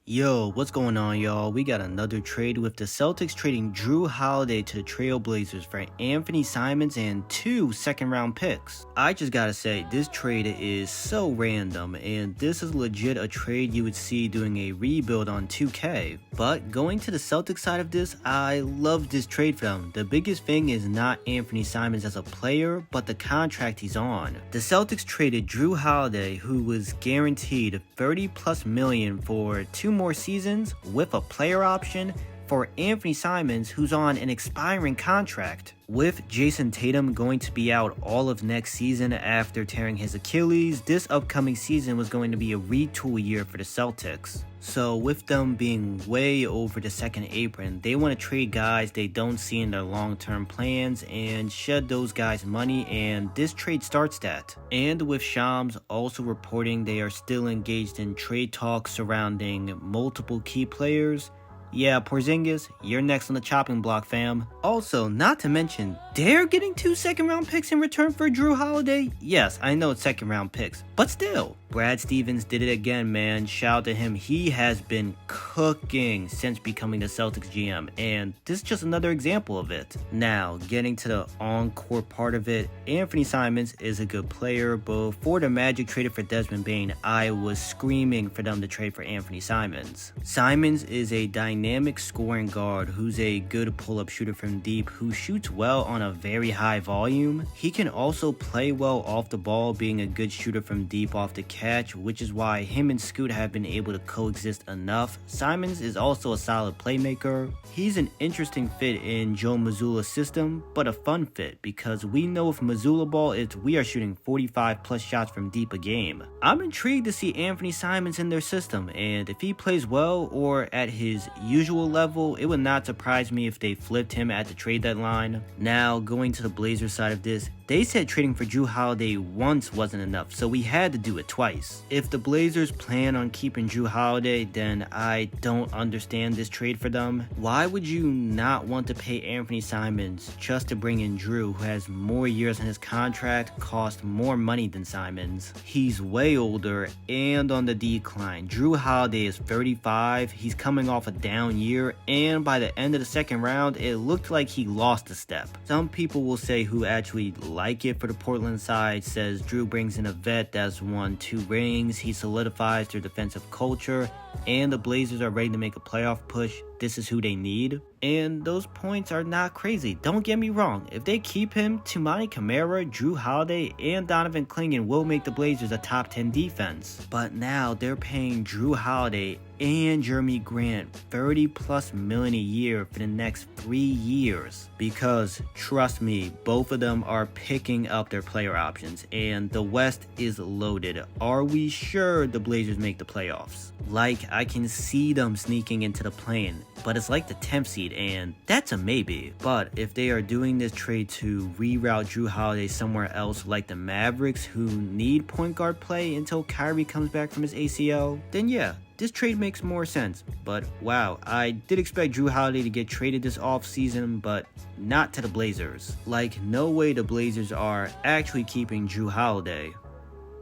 Yo, what's going on, y'all? We got another trade with the Celtics trading Jrue Holiday to the Trail Blazers for Anthony Simons and 2 second-round picks. I just gotta say, this trade is so random, and this is legit a trade you would see doing a rebuild on 2K. But going to the Celtics side of this, I love this trade for them. The biggest thing is not Anthony Simons as a player, but the contract he's on. The Celtics traded Jrue Holiday, who was guaranteed $30+ million for 2 more seasons with a player option, for Anthony Simons, who's on an expiring contract. With Jason Tatum going to be out all of next season after tearing his Achilles, this upcoming season was going to be a retool year for the Celtics. So with them being way over the second apron, they want to trade guys they don't see in their long-term plans and shed those guys money, and this trade starts that. And with Shams also reporting they are still engaged in trade talks surrounding multiple key players, yeah, Porzingis, you're next on the chopping block, fam. Also, not to mention, they're getting 2 second-round picks in return for Jrue Holiday? Yes, I know it's second-round picks, but still. Brad Stevens did it again, man. Shout out to him. He has been cooking since becoming the Celtics GM, and this is just another example of it. Now, getting to the Encore part of it, Anthony Simons is a good player. Before the Magic traded for Desmond Bane, I was screaming for them to trade for Anthony Simons. Simons is a dynamic scoring guard who's a good pull-up shooter from deep, who shoots well on a very high volume. He can also play well off the ball, being a good shooter from deep off the catch, which is why him and Scoot have been able to coexist enough. Simons is also a solid playmaker. He's an interesting fit in Joe Mazzulla's system, but a fun fit, because we know with Mazzulla ball, we are shooting 45+ shots from deep a game. I'm intrigued to see Anthony Simons in their system, and if he plays well or at his usual level, it would not surprise me if they flipped him at the trade deadline. Now, going to the Blazers side of this, they said trading for Jrue Holiday once wasn't enough, so we had to do it twice. If the Blazers plan on keeping Jrue Holiday, then I don't understand this trade for them. Why would you not want to pay Anthony Simons just to bring in Jrue, who has more years on his contract, cost more money than Simons? He's way older and on the decline. Jrue Holiday is 35, he's coming off a down year, and by the end of the second round, it looked like he lost a step. Some people will say who actually like it for the Portland side says Jrue brings in a vet that's won 2 rings, he solidifies their defensive culture, and the Blazers are ready to make a playoff push. This is who they need. And those points are not crazy. Don't get me wrong. If they keep him, Toumani Camara, Jrue Holiday, and Donovan Clingan will make the Blazers a top 10 defense. But now they're paying Jrue Holiday and Jeremy Grant $30+ million a year for the next 3 years. Because, trust me, both of them are picking up their player options, and the West is loaded. Are we sure the Blazers make the playoffs? Like, I can see them sneaking into the play-in, but it's like the 10th seed, and that's a maybe. But if they are doing this trade to reroute Jrue Holiday somewhere else, like the Mavericks, who need point guard play until Kyrie comes back from his ACL, then yeah, this trade makes more sense. But wow, I did expect Jrue Holiday to get traded this offseason, but not to the Blazers. Like, no way the Blazers are actually keeping Jrue Holiday,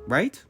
right?